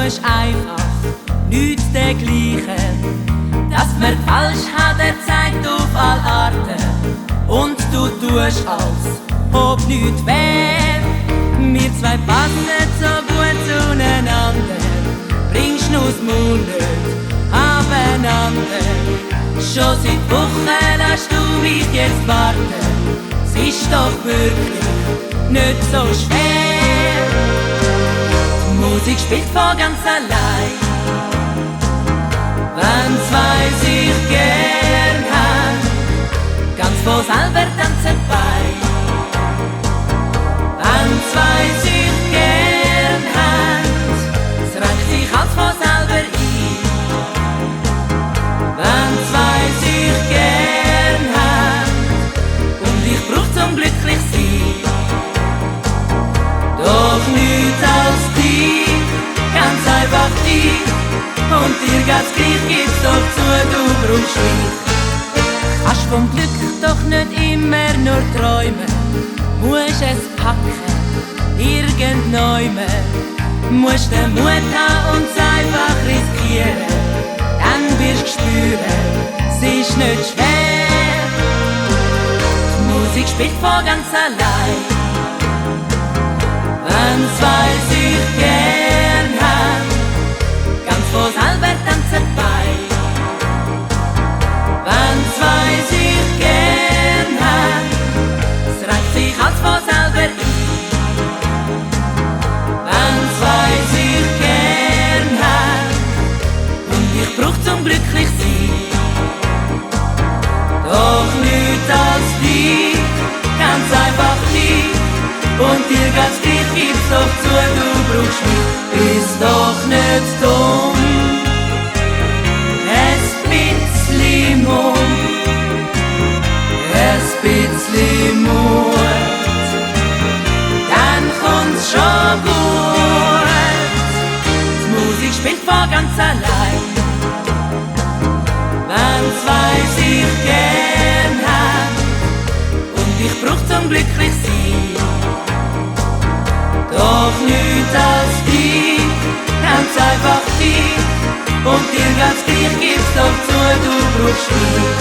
tust einfach nichts dergleichen. Dass mir falsch hat, zeigt auf alle Arten. Und du tust, als ob nichts wär. Wir zwei passen so gut zueinander. Bringst nur das Maul nicht abeinander. Schon seit Wochen lässt du mich jetzt warten. Es ist doch wirklich nicht so schwer. Die Musik spielt von ganz allein. Wenn zwei sich gern haben, ganz von selber tanzen bei. Wenn zwei sich gern haben, es reicht sich alles von selber ein. Wenn zwei sich gern haben und ich brauch zum glücklich sein, doch nichts als dich, ganz einfach dich. Und dir geht's gleich, gib's doch zu, du brauchst mich. Kannst vom Glück doch nicht immer nur träumen, musst es packen, irgendjemand. Musst den Mut haben und es einfach riskieren, dann wirst du spüren, es ist nicht schwer. Die Musik spielt von ganz allein. Wenn zwei sich gern haben, ganz von selber tanzen bei. Wenn zwei sich gern haben, es reicht sich alles von selber ein. Wenn zwei sich gern haben und ich brauch zum glücklich sein, doch nichts als dich, ganz einfach dich. Und dir geht's gleich, gib's doch zu, du brauchst mich. Ist doch nicht dumm, es bisschen Mumm, es bisschen Mut, dann kommt's schon gut. Die Musik spielt von ganz allein. Wenn zwei sich gern haben und ich brauch zum glücklich sein, doch nichts als dich, ganz einfach dich. Und dir geht's gleich, gib's doch zu, du brauchst mich.